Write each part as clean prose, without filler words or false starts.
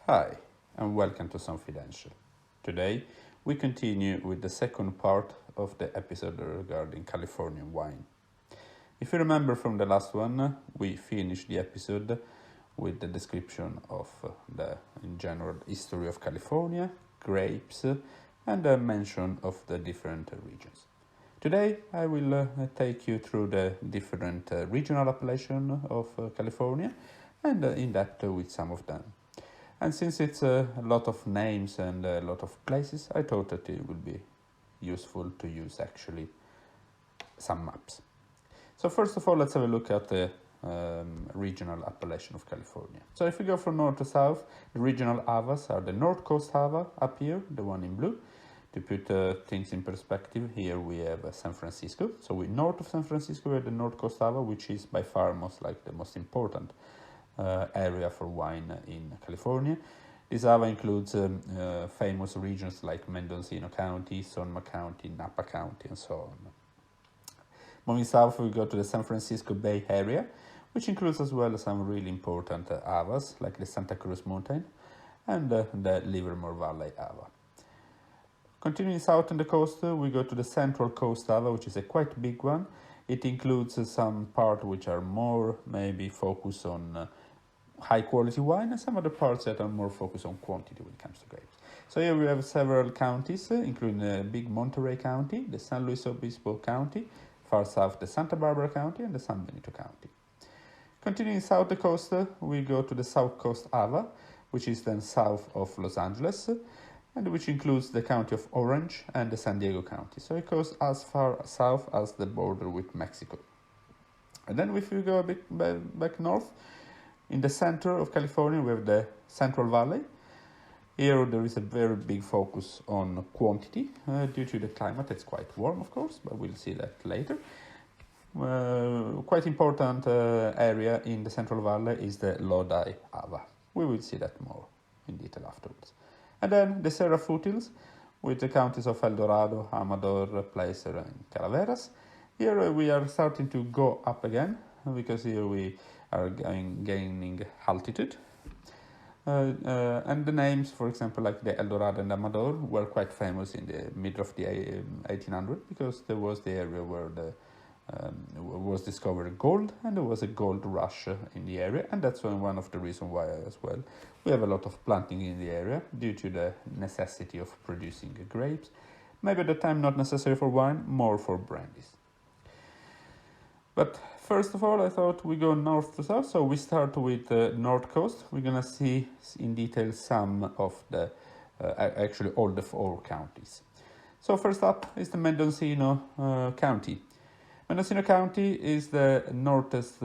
Hi, and welcome to Confidential. Today, we continue with the second part of the episode regarding Californian wine. If you remember from the last one, we finished the episode with the description of the in general history of California, grapes, and a mention of the different regions. Today, I will take you through the different regional appellation of California and in depth with some of them. And since it's a lot of names and a lot of places, I thought that it would be useful to use actually some maps. So first of all, let's have a look at the regional appellation of California. So if we go from north to south, the regional AVAs are the North Coast AVA up here, the one in blue. To put things in perspective, here we have San Francisco. So we north of San Francisco, we have the North Coast AVA, which is by far the most important area for wine in California. This AVA includes famous regions like Mendocino County, Sonoma County, Napa County, and so on. Moving south, we go to the San Francisco Bay area, which includes as well some really important AVAs like the Santa Cruz Mountain and the Livermore Valley AVA. Continuing south on the coast, we go to the Central Coast AVA, which is a quite big one. It includes some parts which are more maybe focused on high quality wine and some other parts that are more focused on quantity when it comes to grapes. So here we have several counties, including the big Monterey County, the San Luis Obispo County, far south the Santa Barbara County and the San Benito County. Continuing south the coast, we go to the South Coast AVA, which is then south of Los Angeles, and which includes the county of Orange and the San Diego County. So it goes as far south as the border with Mexico. And then if we go a bit back north, in the center of California, we have the Central Valley. Here there is a very big focus on quantity due to the climate. It's quite warm, of course, but we'll see that later. Quite important area in the Central Valley is the Lodi AVA. We will see that more in detail afterwards. And then the Sierra Foothills with the counties of El Dorado, Amador, Placer, and Calaveras. Here we are starting to go up again because here we are gaining altitude. And the names, for example, like the El Dorado and Amador, were quite famous in the middle of the 1800s because there was the area where was discovered gold, and there was a gold rush in the area, and that's one of the reasons why as well we have a lot of planting in the area due to the necessity of producing grapes. Maybe at the time not necessary for wine, more for brandies. But first of all, I thought we go north to south, so we start with the North Coast. We're gonna see in detail some of the, actually all the 4 counties. So first up is the Mendocino County. Mendocino County is the northest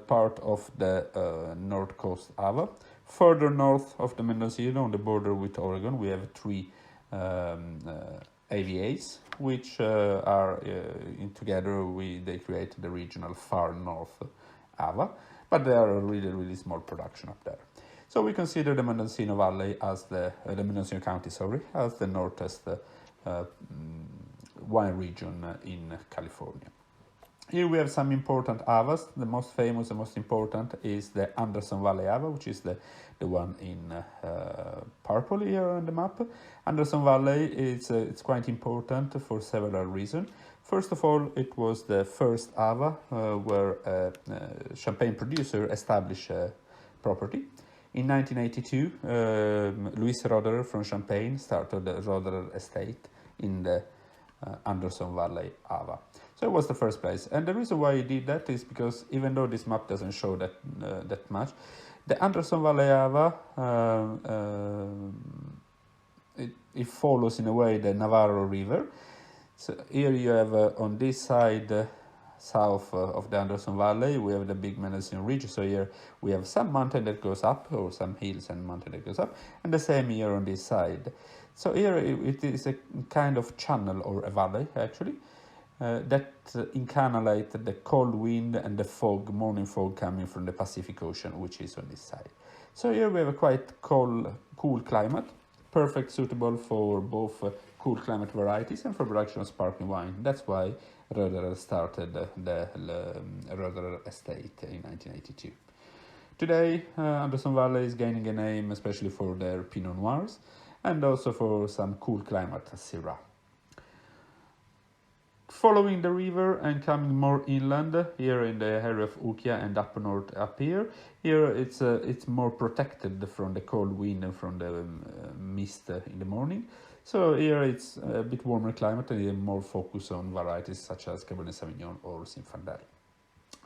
part of the North Coast AVA. Further north of the Mendocino, on the border with Oregon, we have 3 AVAs, which are together they create the regional far north AVA, but they are a really small production up there. So we consider the Mendocino Valley as the Mendocino County, as the northest wine region in California. Here we have some important AVAs. The most famous and most important is the Anderson Valley AVA, which is the one in purple here on the map. Anderson Valley it's quite important for several reasons. First of all, it was the first AVA where a champagne producer established a property. In 1982, Louis Roederer from Champagne started the Roederer estate in the Anderson Valley AVA. So it was the first place, and the reason why he did that is because even though this map doesn't show that much, the Anderson Valley AVA it follows in a way the Navarro River. So here you have on this side south of the Anderson Valley, we have the big Mendocino Ridge. So here we have some mountain that goes up, or some hills and mountain that goes up, and the same here on this side. So here it is a kind of channel or a valley actually that incanalate the cold wind and the fog, morning fog coming from the Pacific Ocean, which is on this side. So here we have a quite cool climate, perfect suitable for both cool climate varieties and for production of sparkling wine. That's why Roederer started the Roederer estate in 1982. Today, Anderson Valley is gaining a name especially for their Pinot Noirs and also for some cool climate Syrah. Following the river and coming more inland, here in the area of Ukia and up north up here it's more protected from the cold wind and from the mist in the morning. So here it's a bit warmer climate and more focus on varieties such as Cabernet Sauvignon or Zinfandel.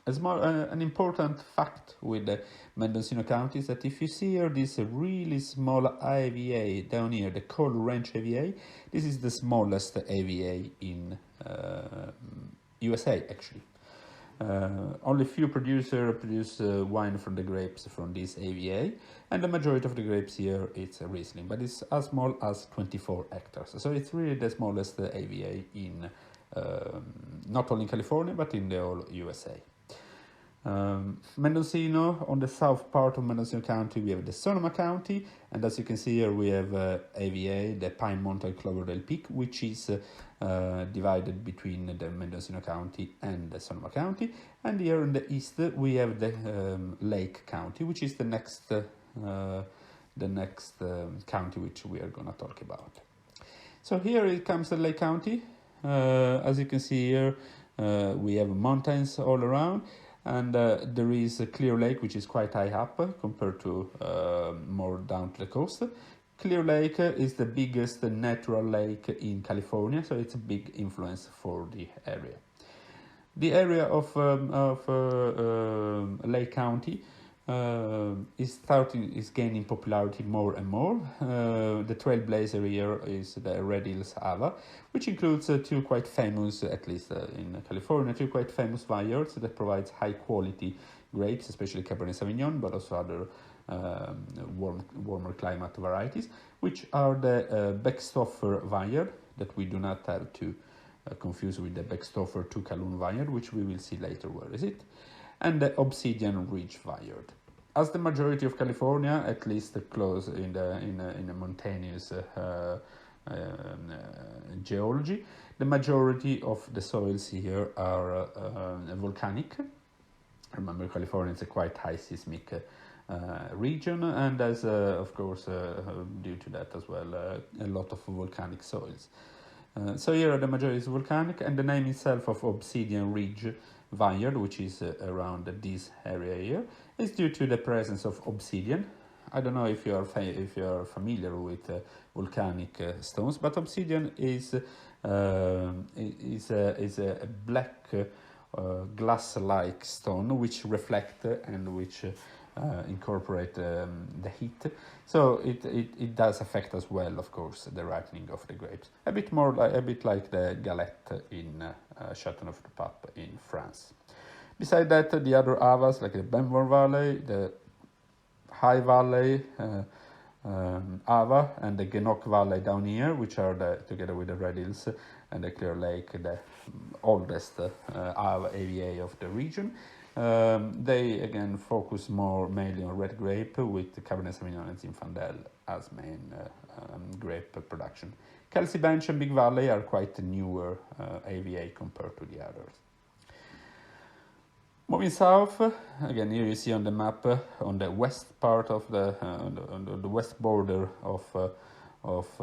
An important fact with the Mendocino County is that if you see here this really small AVA down here, the cold range AVA, this is the smallest AVA in USA actually. Only few producers produce wine from the grapes from this AVA, and the majority of the grapes here it's Riesling, but it's as small as 24 hectares. So it's really the smallest AVA in not only in California but in the whole USA. Mendocino, on the south part of Mendocino County, we have the Sonoma County, and as you can see here, we have AVA, the Pine Mountain Cloverdale Peak, which is divided between the Mendocino County and the Sonoma County. And here in the east, we have the Lake County, which is the next county which we are going to talk about. So here it comes the Lake County. As you can see here, we have mountains all around. And there is a Clear Lake, which is quite high up compared to more down to the coast. Clear Lake is the biggest natural lake in California, so it's a big influence for the area. The area of Lake County is gaining popularity more and more. The trailblazer here is the Red Hills Ava, which includes two quite famous, at least in California, two quite famous vineyards that provides high quality grapes, especially Cabernet Sauvignon, but also other warmer climate varieties, which are the Beckstoffer vineyard that we do not have to confuse with the Beckstoffer Tucalun vineyard, which we will see later where is it, and the Obsidian Ridge vineyard. As the majority of California, at least close in a mountainous geology, the majority of the soils here are volcanic. Remember, California is a quite high seismic region, and as of course due to that as well a lot of volcanic soils. So here the majority is volcanic, and the name itself of Obsidian Ridge vineyard, which is around this area here, is due to the presence of obsidian. I don't know if you are familiar with volcanic stones, but obsidian is a black glass-like stone which reflect and which incorporate the heat. So it does affect as well, of course, the ripening of the grapes. A bit like the galette in Châteauneuf-du-Pape in France. Beside that, the other Avas like the Benmore Valley, the High Valley Ava, and the Genoc Valley down here, which are together with the Red Hills and the Clear Lake, the oldest AVA of the region. They again focus mainly on red grape, with Cabernet Sauvignon and Zinfandel as main grape production. Kelsey Bench and Big Valley are quite newer AVA compared to the others. Moving south, again here you see on the map on the west part of on the west border of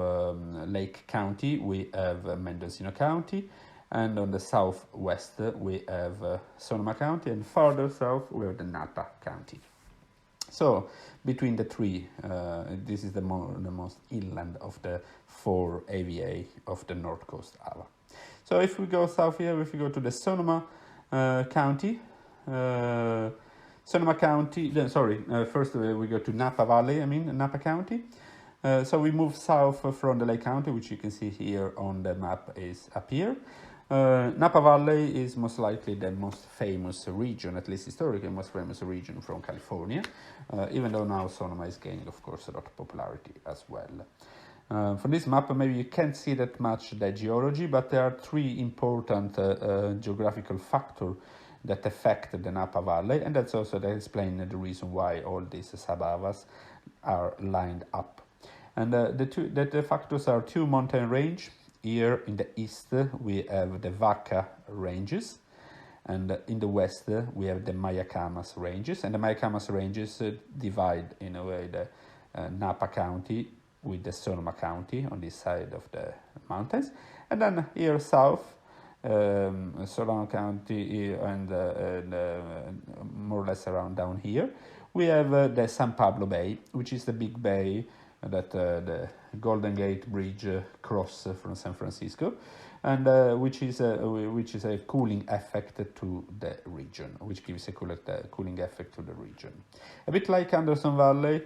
Lake County, we have Mendocino County, and on the southwest we have Sonoma County, and farther south we have the Napa County. So between the three, this is the most inland of the four AVA of the North Coast Ava. So if we go south here, if we go to the Sonoma County, Sonoma County, first we go to Napa Valley, Napa County. So we move south from the Lake County, which you can see here on the map is up here. Napa Valley is most likely the most famous region, at least historically most famous region from California, even though now Sonoma is gaining, of course, a lot of popularity as well. From this map, maybe you can't see that much the geology, but there are three important geographical factors that affect the Napa Valley, and that's also that explain the reason why all these sub-Avas are lined up. And the factors are two mountain range. Here in the east we have the Vaca ranges, And in the west, we have the Mayacamas ranges, and the Mayacamas ranges divide in a way the Napa County with the Sonoma County on this side of the mountains, and then here south, Sonoma County and more or less around down here, we have the San Pablo Bay, which is the big bay that the Golden Gate Bridge cross from San Francisco, and which is a cooling effect to the region, which gives a cooling effect to the region. A bit like Anderson Valley,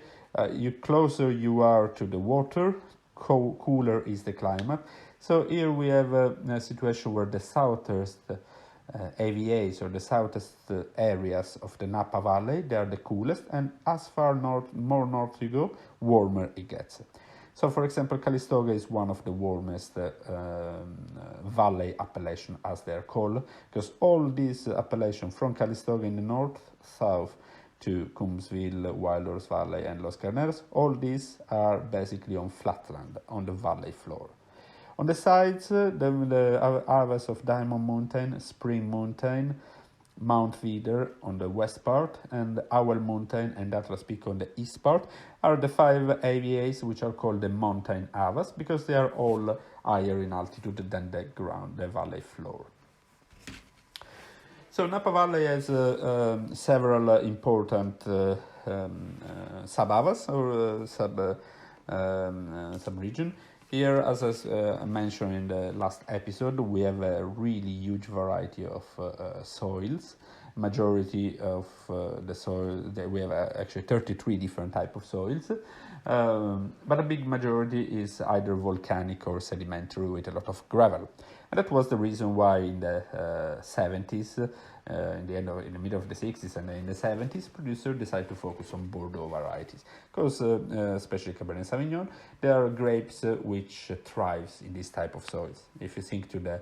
you closer you are to the water, cooler is the climate. So here we have a situation where the southernmost AVAs, or the southest areas of the Napa Valley, they are the coolest, and as far more north you go, warmer it gets. So, for example, Calistoga is one of the warmest valley appellation, as they are called, because all these appellations from Calistoga in the north, south to Coombsville, Wild Horse Valley, and Los Carneros, all these are basically on flatland, on the valley floor. On the sides, the AVAs of Diamond Mountain, Spring Mountain, Mount Veeder on the west part, and Owl Mountain and Atlas Peak on the east part are the 5 AVAs which are called the mountain AVAs, because they are all higher in altitude than the ground, the valley floor. So Napa Valley has several important sub-AVAs or sub-region. Here, as I mentioned in the last episode, we have a really huge variety of soils. Majority of the soil, we have actually 33 different types of soils, but a big majority is either volcanic or sedimentary with a lot of gravel. And that was the reason why in the 70s, in the middle of the 60s and in the 70s, producers decided to focus on Bordeaux varieties, because especially Cabernet Sauvignon, they are grapes which thrives in this type of soils. If you think to the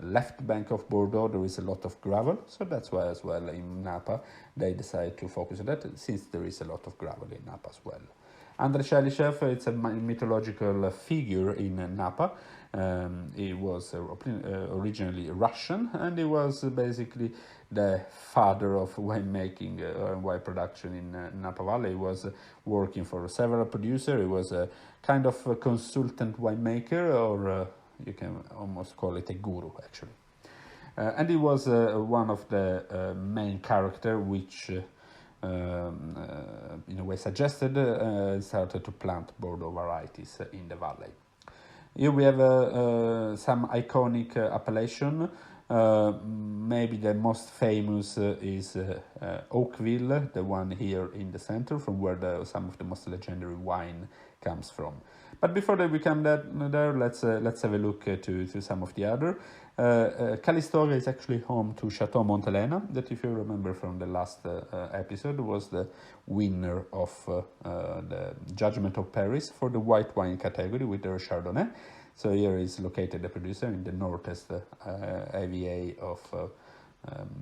left bank of Bordeaux, there is a lot of gravel, so that's why as well in Napa they decided to focus on that, since there is a lot of gravel in Napa as well. Andrei Chelychev, it's a mythological figure in Napa. He was originally Russian, and he was basically the father of winemaking and wine production in Napa Valley. He was working for several producers. He was a kind of a consultant winemaker, or you can almost call it a guru, actually. And he was one of the main characters which in a way suggested started to plant Bordeaux varieties in the valley. Here we have some iconic appellation. Maybe the most famous is Oakville, the one here in the center, from where some of the most legendary wine comes from. But before we come there, let's have a look to some of the other. Calistoga is actually home to Chateau Montelena, that, if you remember from the last episode, was the winner of the Judgment of Paris for the white wine category with their Chardonnay. So here is located the producer in the northeast AVA of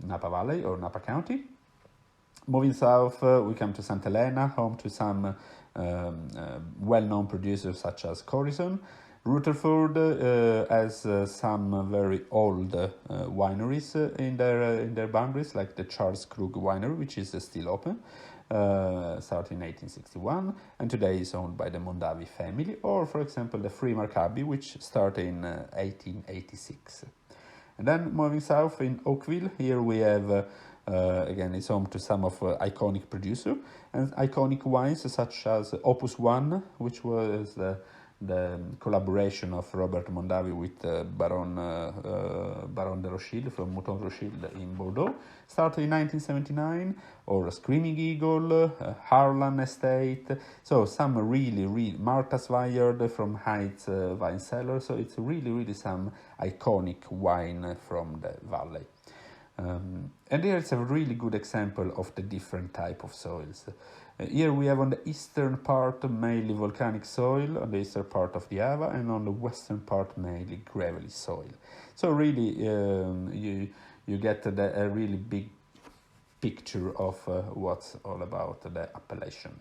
Napa Valley or Napa County. Moving south, we come to Santa Elena, home to some well-known producers such as Corison. Rutherford has some very old wineries in their boundaries, like the Charles Krug Winery, which is still open, started in 1861, and today is owned by the Mondavi family, or, for example, the Freemark Abbey, which started in 1886. And then moving south in Oakville, here we have again, it's home to some of iconic producers and iconic wines such as Opus One, which was the collaboration of Robert Mondavi with Baron de Rothschild from Mouton Rothschild in Bordeaux, started in 1979, or Screaming Eagle, Harlan Estate, so some really Martha's Vineyard from Heights Wine Cellar, so it's really some iconic wine from the valley. And here it's a really good example of the different type of soils. Here we have on the eastern part mainly volcanic soil, on the eastern part of the Ava, and on the western part mainly gravelly soil. So really you get a really big picture of what's all about the appellation.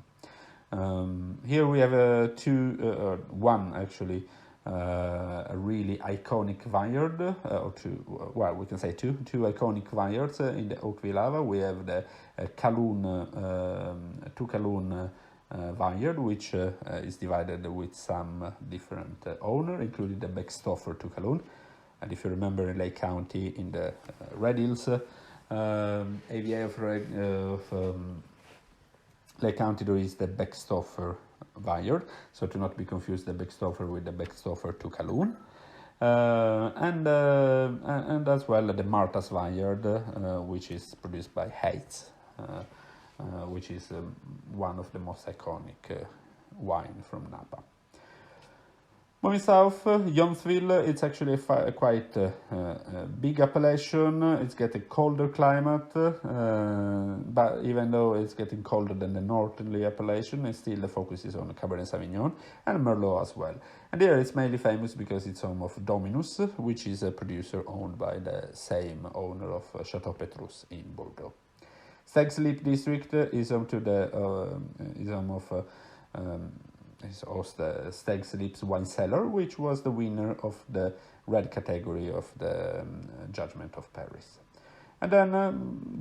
Here we have one actually a really iconic vineyard, or two, well, we can say two iconic vineyards in the Oakville Ava. We have the Two Calhoun vineyard, which is divided with some different owner, including the Beckstoffer Two Calhoun. And if you remember in Lake County, in the Red Hills AVA of Lake County, there is the Beckstoffer vineyard, so to not be confused the Beckstoffer with the Beckstoffer Two Calhoun. And as well the Martha's vineyard, which is produced by Hayes, which is one of the most iconic wine from Napa. Moving south, Youngsville, it's actually a quite big appellation. It's getting colder climate, but even though it's getting colder than the northerly appellation, it still the focus is on Cabernet Sauvignon and Merlot as well. And there it's mainly famous because it's home of Dominus, which is a producer owned by the same owner of Chateau Petrus in Bordeaux. Stag's Leap district is home to the is also the Stag's Leap's wine cellar, which was the winner of the red category of the Judgment of Paris. And then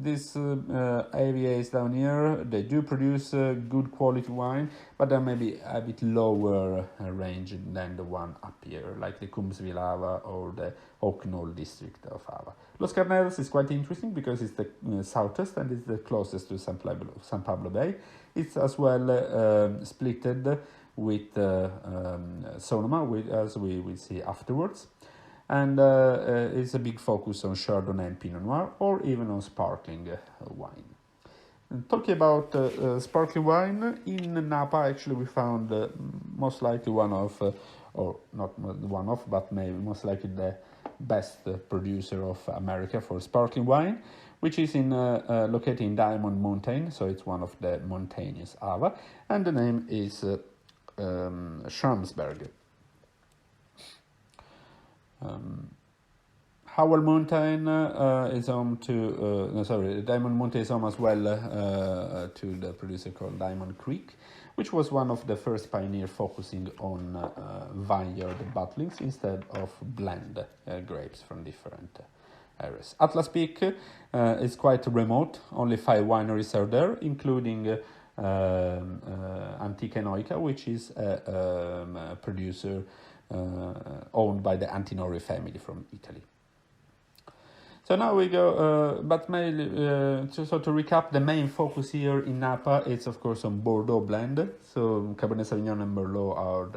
these AVAs down here, they do produce good quality wine, but they're maybe a bit lower range than the one up here, like the Coombsville Ava or the Oak Knoll district of Ava. Los Carneros is quite interesting because it's the southest and it's the closest to San Pablo Bay. It's as well splitted with Sonoma, as we will see afterwards. And it's a big focus on Chardonnay and Pinot Noir, or even on sparkling wine. And talking about sparkling wine, in Napa actually we found most likely one of, or not one of, but maybe most likely the best producer of America for sparkling wine, which is located in Diamond Mountain, so it's one of the mountainous Ava, and the name is Schramsberg. Howell Mountain is home to, Diamond Mountain is home as well to the producer called Diamond Creek, which was one of the first pioneers focusing on vineyard bottlings instead of blend grapes from different areas. Atlas Peak is quite remote, only 5 wineries are there, including Antica Noica, which is a producer owned by the Antinori family from Italy. So now we go, but mainly, to recap, the main focus here in Napa is of course on Bordeaux blend. So Cabernet Sauvignon and Merlot are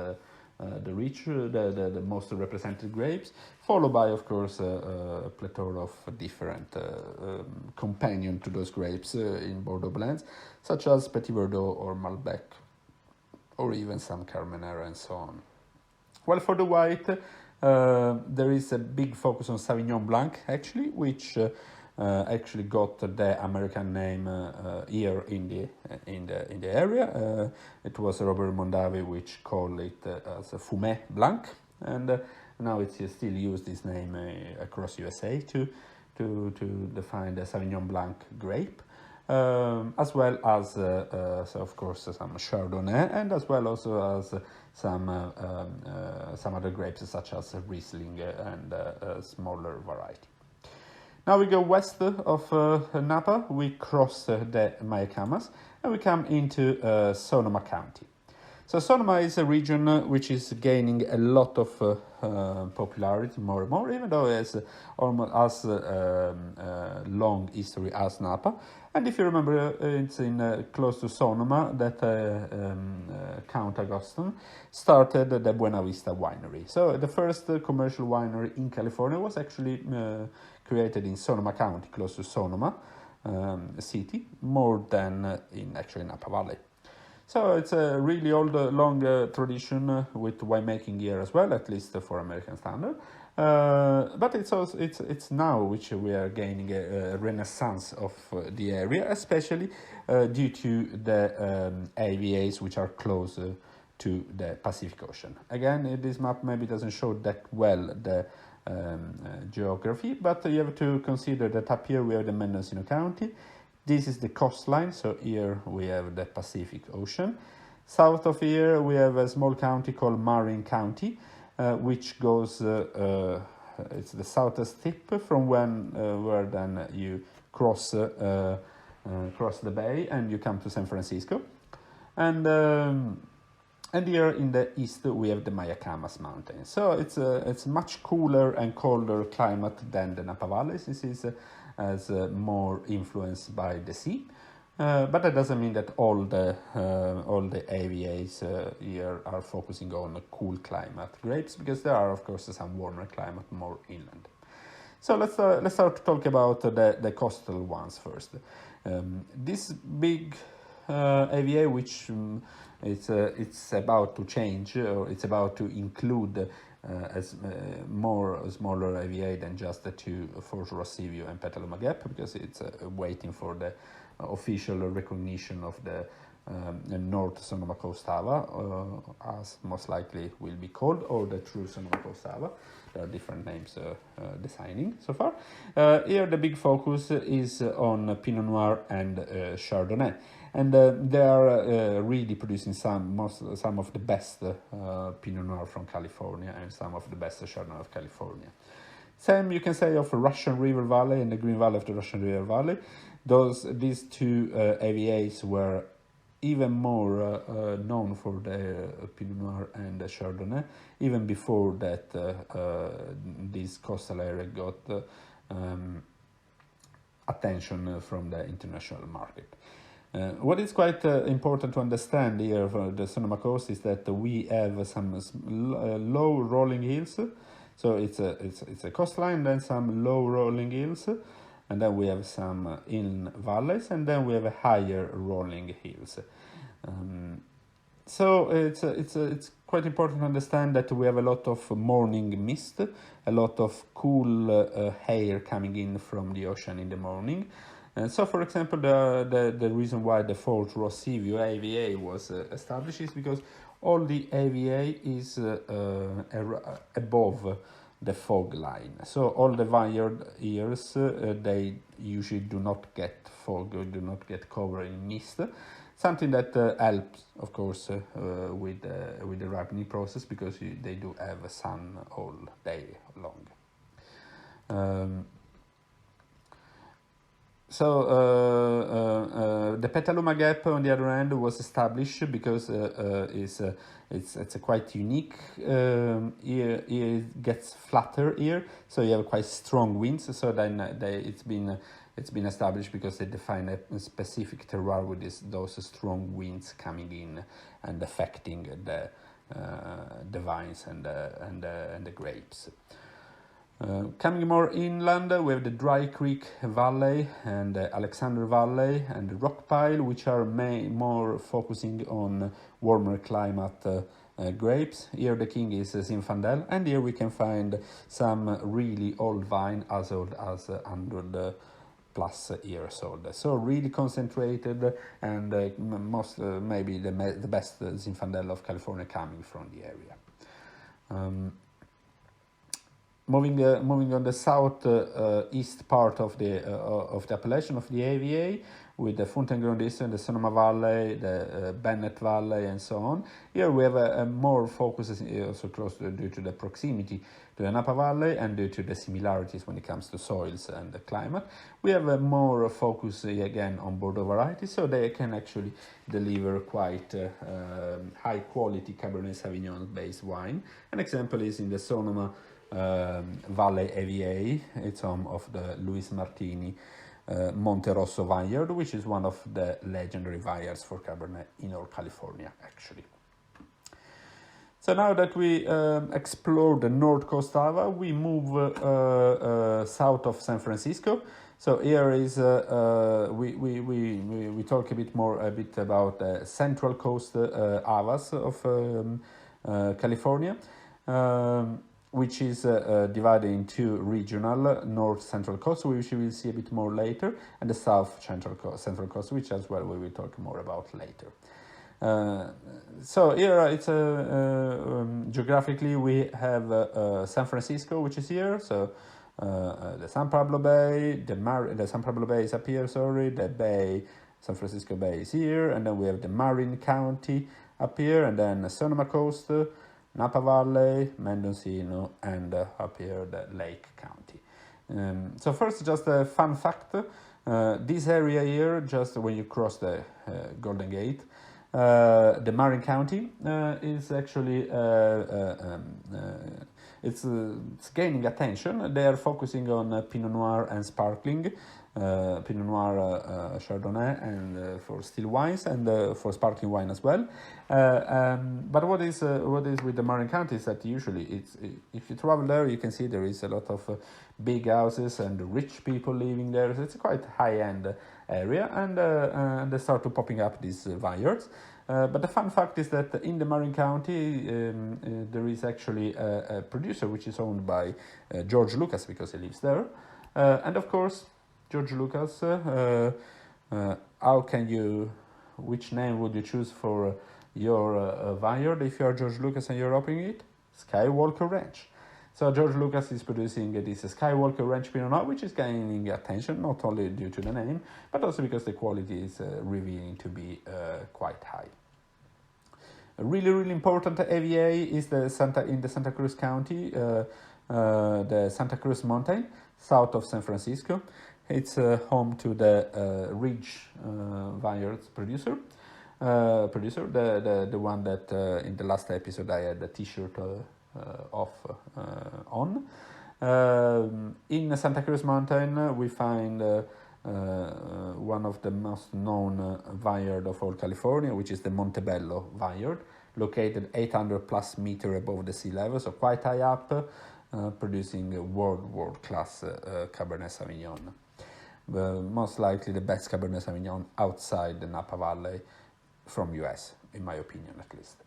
the most represented grapes, followed by of course a plethora of different companion to those grapes in Bordeaux blends, such as Petit Verdot or Malbec, or even some Carmenere and so on. Well, for the white, there is a big focus on Sauvignon Blanc, actually, which actually got the American name here in the area. It was Robert Mondavi which called it as a Fumé Blanc, and now it's still used this name across USA to define the Sauvignon Blanc grape. As well as, so of course, some Chardonnay, and as well also as some other grapes such as Riesling and a smaller variety. Now we go west of Napa, we cross the Mayacamas, and we come into Sonoma County. So Sonoma is a region which is gaining a lot of popularity more and more, even though it has almost as long history as Napa. And if you remember, it's in close to Sonoma that Count Augustine started the Buena Vista winery. So the first commercial winery in California was actually created in Sonoma County, close to Sonoma city, more than in actually Napa Valley. So it's a really old, long tradition with winemaking here as well, at least for American standard. But it's also it's now which we are gaining a renaissance of the area, especially due to the AVAs which are close to the Pacific Ocean. Again, this map maybe doesn't show that well the geography, but you have to consider that up here we have the Mendocino County. This is the coastline, so here we have the Pacific Ocean. South of here we have a small county called Marin County, which goes, it's the southest tip from where then you cross the bay and you come to San Francisco. And here in the east we have the Mayacamas Mountains. So it's much cooler and colder climate than the Napa Valley. This is more influenced by the sea. But that doesn't mean that all the AVAs here are focusing on a cool climate grapes, because there are of course some warmer climate more inland. So let's start to talk about the coastal ones first. This big AVA, which it's about to change, or it's about to include as more smaller AVA than just the two for Rossivio and Petaluma Gap, because it's waiting for the official recognition of the North Sonoma Coast Ava, as most likely will be called, or the true Sonoma Coast Ava. There are different names designing so far. Here the big focus is on Pinot Noir and Chardonnay, and they are really producing some of the best Pinot Noir from California and some of the best Chardonnay of California. Same you can say of Russian River Valley and the Green Valley of the Russian River Valley. These two AVAs were even more known for the Pinot Noir and the Chardonnay, even before that this coastal area got attention from the international market. What is quite important to understand here for the Sonoma Coast is that we have some low rolling hills. So it's a coastline, then some low rolling hills, and then we have some inland valleys, and then we have a higher rolling hills. So it's quite important to understand that we have a lot of morning mist, a lot of cool air coming in from the ocean in the morning. So, for example, the reason why the Fort Rossivio AVA was established is because all the AVA is above the fog line. So all the vineyard years, they usually do not get fog or do not get covered in mist. Something that helps, of course, with the ripening process, because they do have sun all day long. The Petaluma Gap, on the other hand, was established because it's a quite unique. Here it gets flatter here, so you have quite strong winds. So then it's been established because they define a specific terroir with those strong winds coming in and affecting the vines and the grapes. Coming more inland, we have the Dry Creek Valley and the Alexander Valley and the Rock Pile, which are more focusing on warmer climate grapes. Here the king is Zinfandel, and here we can find some really old vine as old as 100 plus years old. So really concentrated, and most maybe the best Zinfandel of California coming from the area. Moving on the south east part of the appellation of the AVA, with the Fontainebleau and the Sonoma Valley, the Bennett Valley, and so on. Here we have a more focus, also close due to the proximity to the Napa Valley and due to the similarities when it comes to soils and the climate. We have a more focus again on Bordeaux varieties, so they can actually deliver quite high quality Cabernet Sauvignon based wine. An example is in the Sonoma Valley AVA. It's home of the Luis Martini Monte Rosso vineyard, which is one of the legendary vineyards for Cabernet in all California, actually. So now that we explore the North Coast Ava, we move south of San Francisco. So here is we talk a bit about the Central Coast Avas of California. Which is divided into regional, North Central Coast, which we will see a bit more later, and the South Central Coast, which as well we will talk more about later. So here it's geographically we have San Francisco, which is here. So the San Pablo Bay, the San Pablo Bay is up here. The Bay, San Francisco Bay is here, and then we have the Marin County up here, and then Sonoma Coast. Napa Valley, Mendocino, and up here the Lake County. So first, just a fun fact. This area here, just when you cross the Golden Gate, the Marin County is actually it's gaining attention. They are focusing on Pinot Noir and sparkling, Pinot Noir, Chardonnay, and for still wines, and for sparkling wine as well. But what is with the Marin County is that usually if you travel there, you can see there is a lot of big houses and rich people living there. So it's a quite high-end area, and they start to popping up these vineyards. But the fun fact is that in the Marin County, there is actually a producer which is owned by George Lucas, because he lives there. And of course, George Lucas, which name would you choose for your vineyard if you are George Lucas and you're opening it? Skywalker Ranch. So George Lucas is producing this Skywalker Ranch Pinot Noir, which is gaining attention not only due to the name, but also because the quality is revealing to be quite high. A really important AVA is in the Santa Cruz County, the Santa Cruz Mountain, south of San Francisco. It's home to the Ridge Vineyards producer, the one that in the last episode I had a T-shirt on. In Santa Cruz Mountain, we find one of the most known vineyard of all California, which is the Montebello vineyard, located 800 plus meter above the sea level, so quite high up, producing a world class Cabernet Sauvignon. Most likely the best Cabernet Sauvignon outside the Napa Valley from US, in my opinion at least.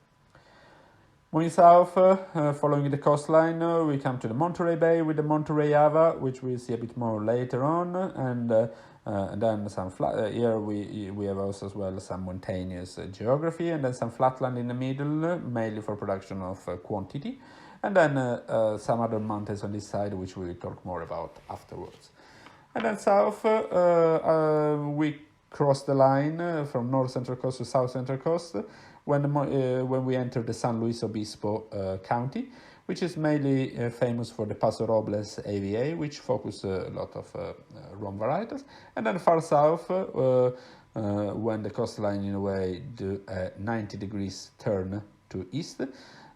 Moving south, following the coastline, we come to the Monterey Bay with the Monterey Ava, which we'll see a bit more later on, and then some here we have also as well some mountainous geography, and then some flatland in the middle, mainly for production of quantity, and then some other mountains on this side, which we will talk more about afterwards. And then south, we cross the line from north central coast to south central coast when we enter the San Luis Obispo County, which is mainly famous for the Paso Robles AVA, which focus a lot of rum varietals. And then far south, when the coastline in a way do a 90 degrees turn to east.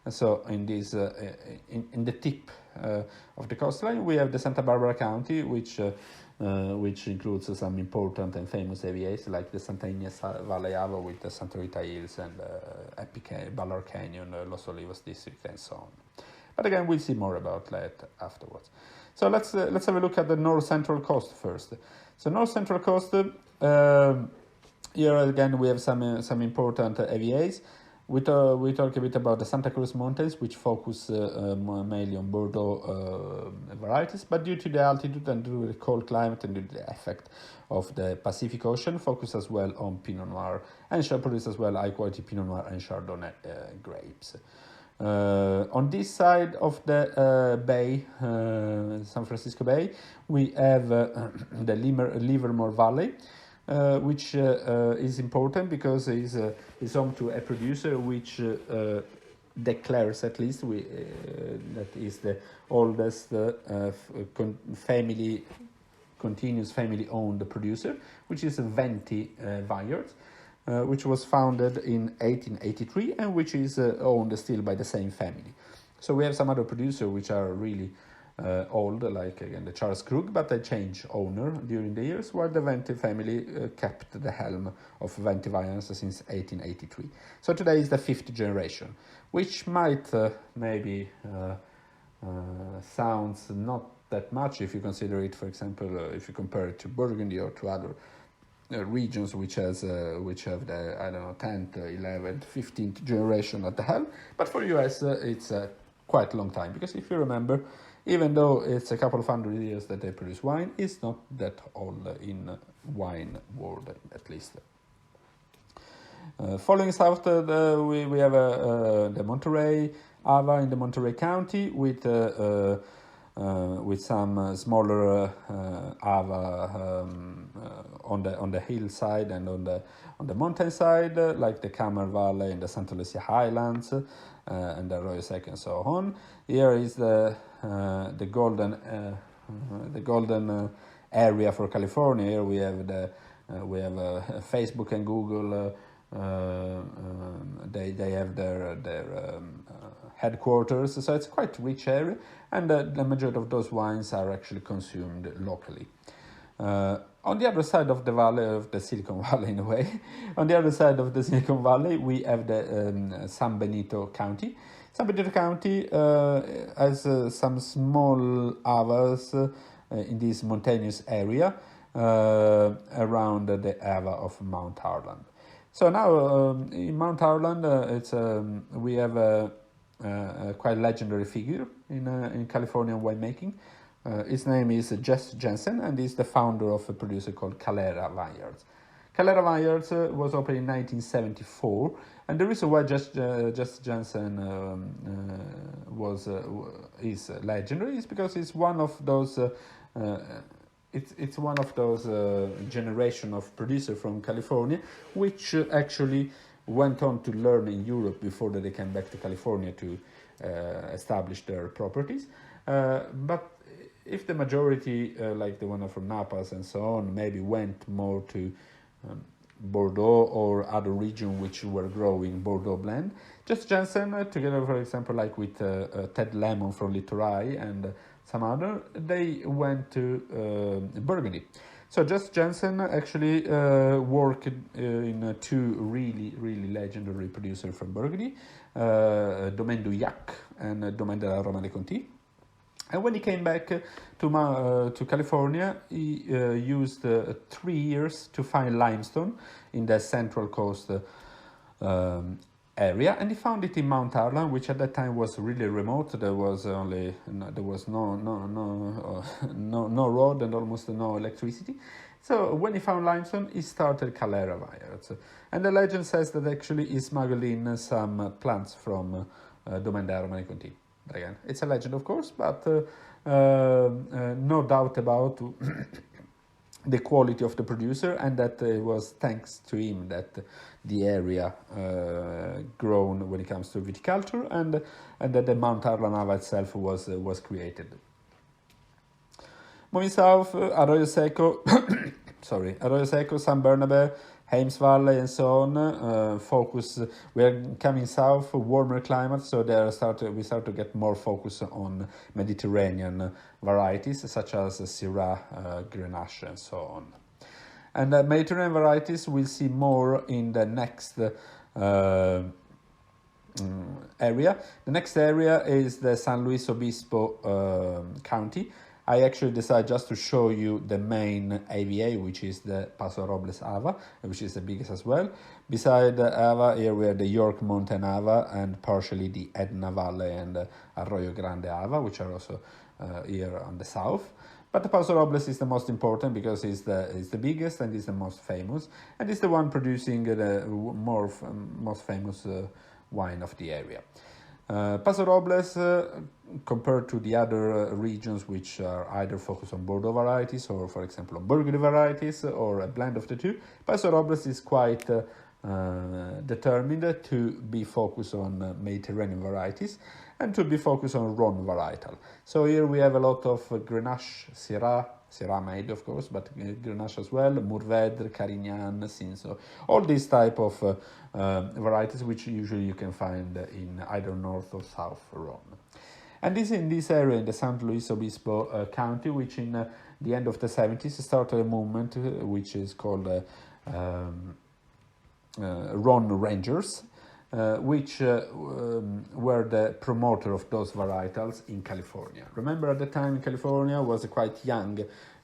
So in this in the tip of the coastline, we have the Santa Barbara County, which includes some important and famous AVAs like the Santa Ynez Valley Ava with the Santa Rita Hills and Ballard Canyon, Los Olivos District, and so on. But again, we'll see more about that afterwards. So let's have a look at the north central coast first. So north central coast, here again we have some important AVAs. We talk a bit about the Santa Cruz Mountains, which focus mainly on Bordeaux varieties, but due to the altitude and due to the cold climate and due to the effect of the Pacific Ocean, focus as well on Pinot Noir and shall produce as well high-quality Pinot Noir and Chardonnay grapes. On this side of the bay, San Francisco Bay, we have the Livermore Valley, which is important because is home to a producer which declares at least that is the oldest continuous family-owned producer, which is Venti Vineyards, which was founded in 1883 and which is owned still by the same family. So we have some other producers which are really old, like again the Charles Krug, but they changed owner during the years, while the Venti family kept the helm of Venti Vineyards since 1883. So today is the fifth generation, which might maybe sounds not that much if you consider it, for example, if you compare it to Burgundy or to other regions which have the 10th, 11th, 15th generation at the helm. But for US, it's quite a long time, because if you remember, even though it's a couple of hundred years that they produce wine, it's not that old in wine world, at least. Following south, we have the Monterey Ava in the Monterey County with some smaller Ava on the hillside and on the mountain side, like the Camel Valley and the Santa Lucia Highlands. and the Arroyo Seco and so on. Here is the golden area for California. Here we have Facebook and Google. They have their headquarters, so it's quite a rich area, and the majority of those wines are actually consumed locally. On the other side of the valley, of the Silicon Valley in a way, on the other side of the Silicon Valley, we have the San Benito County. San Benito County has some small AVAs in this mountainous area around the AVA of Mount Harlan. So now in Mount Harlan, we have a quite legendary figure in Californian winemaking. His name is Jess Jensen, and he's the founder of a producer called Calera Vineyards. Calera Vineyards was opened in 1974, and the reason why Jess Jensen is legendary is because it's one of those. It's one of those generation of producers from California which actually went on to learn in Europe before they came back to California to establish their properties. But if the majority, like the one from Napas and so on, maybe went more to Bordeaux or other region which were growing Bordeaux blend, Jess Jensen, together, for example, like with Ted Lemon from Littorai and some other, they went to Burgundy. So Jess Jensen actually worked in two really legendary producers from Burgundy, Domaine du Yac and Domaine de la Romane Conti. And when he came back to California, he used 3 years to find limestone in the Central Coast area, and he found it in Mount Harlan, which at that time was really remote. There was no road and almost no electricity. So when he found limestone, he started Calera Vineyards. And the legend says that actually he smuggled in some plants from Domaine de la Romane Conti. Again, it's a legend, of course, but no doubt about the quality of the producer, and that it was thanks to him that the area grown when it comes to viticulture, and that the Mount Harlan Ava itself was created. Moving south, Arroyo Seco, San Bernabé, Hames Valley, and so on. We are coming south, warmer climate, so we start to get more focus on Mediterranean varieties such as Syrah, Grenache, and so on. And Mediterranean varieties we'll see more in the next area. The next area is the San Luis Obispo County. I actually decided just to show you the main AVA, which is the Paso Robles Ava, which is the biggest as well. Beside the Ava, here we have the York Mountain Ava and partially the Edna Valley and Arroyo Grande Ava, which are also here on the south. But the Paso Robles is the most important because it's the biggest and is the most famous, and is the one producing the most famous wine of the area. Paso Robles, compared to the other regions which are either focused on Bordeaux varieties or, for example, on Burgundy varieties or a blend of the two, Paso Robles is quite determined to be focused on Mediterranean varieties and to be focused on Rhone varietal. So here we have a lot of Grenache, Syrah made, of course, but Grenache as well, Mourvèdre, Carignan, Cinsault, all these type of varieties which usually you can find in either north or south Rhone. And this in this area, in the San Luis Obispo County, which in the end of the 70s started a movement which is called Rhone Rangers, which were the promoter of those varietals in California. Remember, at the time in California was a quite young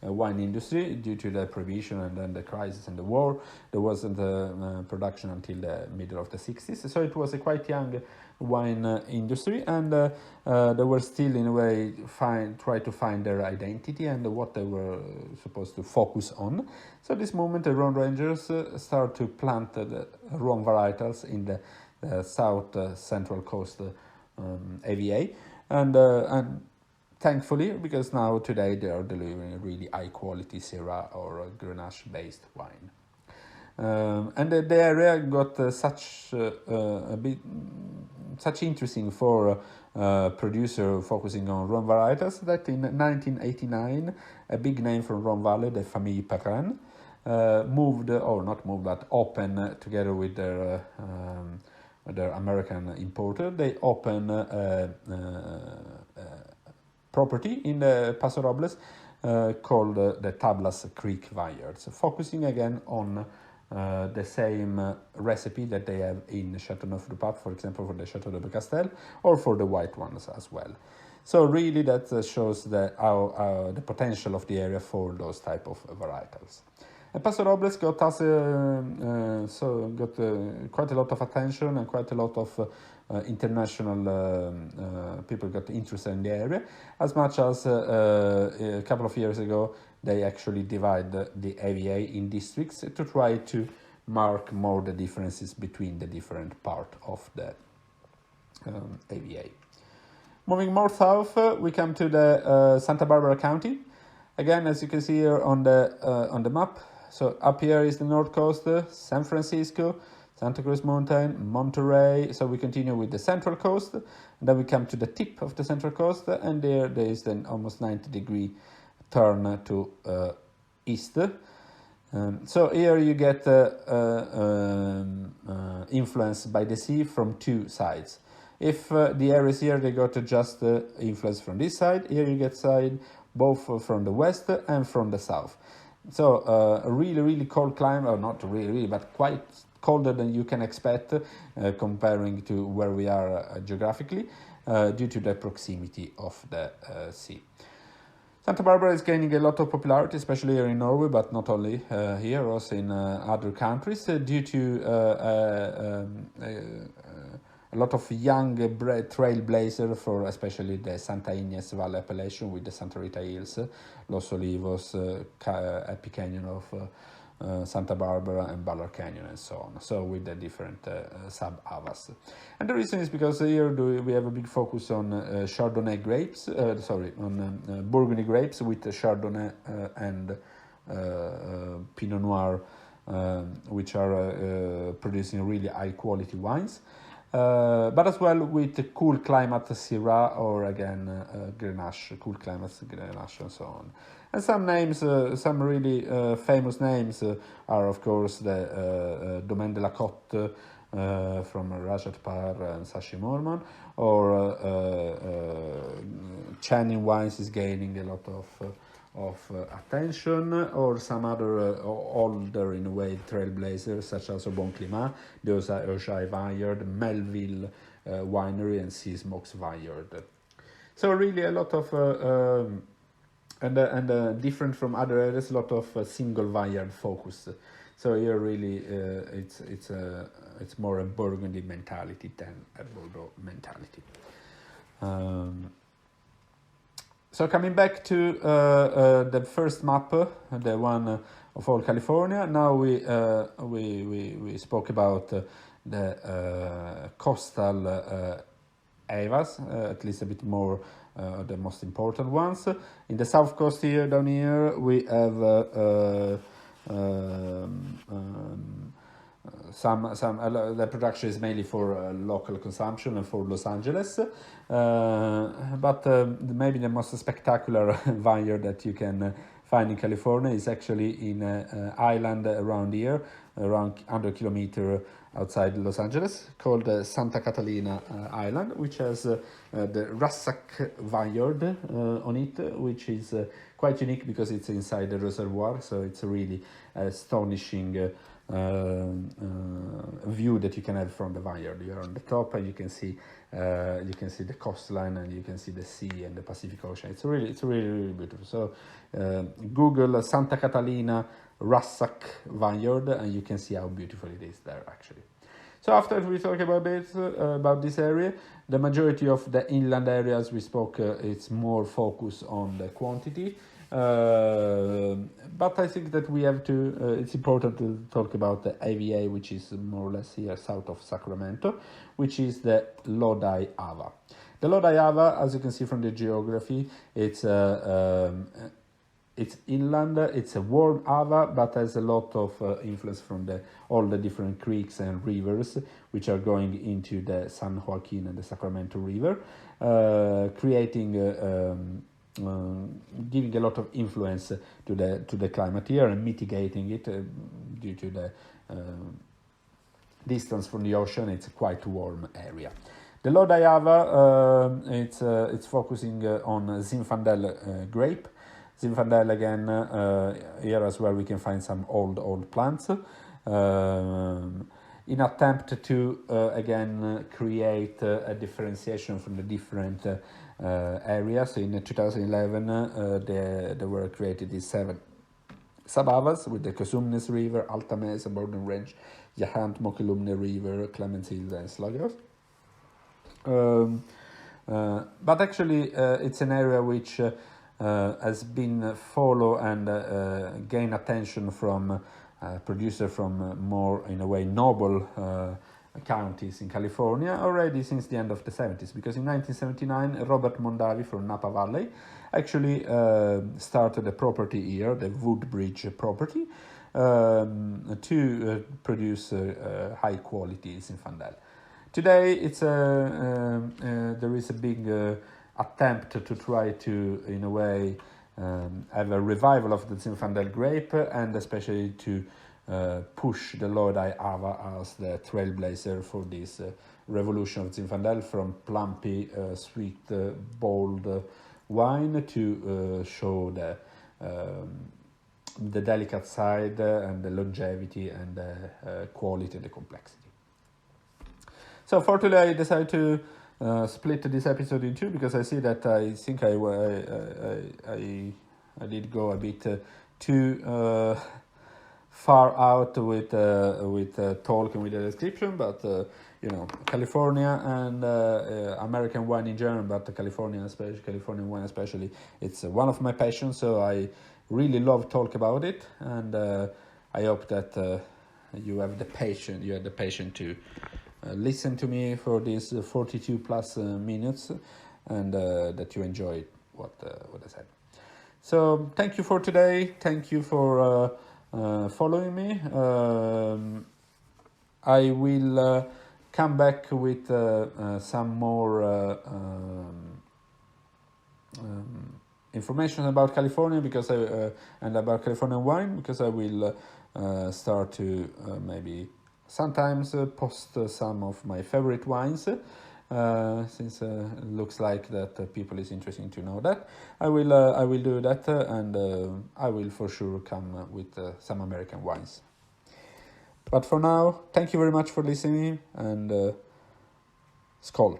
wine industry due to the prohibition and then the crisis and the war. There wasn't production until the middle of the 60s, so it was a quite young wine industry, and they were still in a way try to find their identity and what they were supposed to focus on. So this moment the Rhone Rangers start to plant the Rhone varietals in the south central coast AVA, and thankfully, because now today they are delivering really high quality Syrah or Grenache based wine. And the area got such interesting for producer focusing on rum varietals that in 1989 a big name from Rhone Valley, the Famille Perrin, opened together with their American importer. They opened property in the Paso Robles called the Tablas Creek Vineyards, focusing again on the same recipe that they have in Châteauneuf-du-Pape, for example, for the Château de Becastel, or for the white ones as well. So really that shows the potential of the area for those type of varietals. And Paso Robles got us quite a lot of attention and quite a lot of international people got interested in the area, as much as a couple of years ago they actually divided the AVA in districts to try to mark more the differences between the different part of the AVA. Moving more south, we come to the Santa Barbara County. Again, as you can see here on the map, so up here is the North Coast, San Francisco, Santa Cruz Mountain, Monterey. So we continue with the Central Coast, and then we come to the tip of the Central Coast, and there is then almost 90-degree turn to east. So here you get influence by the sea from two sides. If the areas here, they got just influence from this side, here you get side both from the west and from the south. So a really cold climate, or not really, but quite colder than you can expect comparing to where we are geographically due to the proximity of the sea. Santa Barbara is gaining a lot of popularity, especially here in Norway, but not only here, also in other countries, due to a lot of young trailblazers for especially the Santa Ynez Valley appellation with the Santa Rita Hills, Los Olivos, Epic Canyon of Santa Barbara and Ballard Canyon and so on. So with the different sub-AVAs. And the reason is because here we have a big focus on Chardonnay grapes, on Burgundy grapes with Chardonnay and Pinot Noir, which are producing really high quality wines. But as well with the cool climate Syrah or again Grenache, cool climate Grenache and so on. And some names, some really famous names are of course the Domaine de la Côte from Rajat Par and Sachi Mormon, or Channing Wines is gaining a lot of attention, or some other older in a way trailblazers such as Bon Climat, the Ojai Vineyard, Melville Winery and Sea Smokes Vineyard. So really a lot of and different from other areas, a lot of single vineyard focus. So here really it's more a Burgundy mentality than a Bordeaux mentality. So coming back to the first map, the one of all California. Now we spoke about the coastal AVAs, at least a bit more the most important ones. In the south coast here, down here, we have the production is mainly for local consumption and for Los Angeles, but maybe the most spectacular vineyard that you can find in California is actually in an island around here, around 100 kilometers outside Los Angeles, called Santa Catalina Island, which has the Rassac vineyard on it, which is quite unique because it's inside the reservoir, so it's a really astonishing view that you can have from the vineyard. You're on the top and you can see the coastline and you can see the sea and the Pacific Ocean. It's really beautiful. So Google Santa Catalina Rassac Vineyard and you can see how beautiful it is there actually. So after we talk about this area, the majority of the inland areas we spoke, it's more focused on the quantity. But I think that we have to, it's important to talk about the AVA, which is more or less here south of Sacramento, which is the Lodi Ava. The Lodi Ava, as you can see from the geography, it's it's inland, it's a warm Ava, but has a lot of influence from all the different creeks and rivers which are going into the San Joaquin and the Sacramento River, creating giving a lot of influence to the climate here and mitigating it due to the distance from the ocean. It's a quite warm area. The Lodi Ava, it's focusing on Zinfandel grape. Zinfandel again, here as well we can find some old plants. In attempt to again create a differentiation from the different areas. In 2011 there were created these 7 sub-avas with the Cosumnes River, Alta Mesa, Borden Range, Yahant, Mokelumne River, Clements Hills and Slugger. But actually it's an area which has been follow and gain attention from producer from more, in a way, noble counties in California already since the end of the 70s, because in 1979 Robert Mondavi from Napa Valley actually started a property here, the Woodbridge property, to produce high quality Zinfandel. Today it's there is a big attempt to try to, in a way, have a revival of the Zinfandel grape, and especially to push the Lodi Ava as the trailblazer for this revolution of Zinfandel, from plumpy, sweet, bold wine to show the delicate side and the longevity and the quality and the complexity. So for today I decided to split this episode in 2, because I see that I think I did go a bit too far out with talking with the description, but you know, California and American wine in general, but Californian wine especially, it's one of my passions, so I really love talk about it, and I hope that you have the patience to listen to me for these 42 plus minutes, and that you enjoyed what I said. So thank you for today. Thank you for following me. I will come back with some more information about California, because and about Californian wine, because I will start to maybe sometimes post some of my favorite wines, since it looks like that people is interesting to know that. I will do that, and I will for sure come with some American wines. But for now, thank you very much for listening, and skål!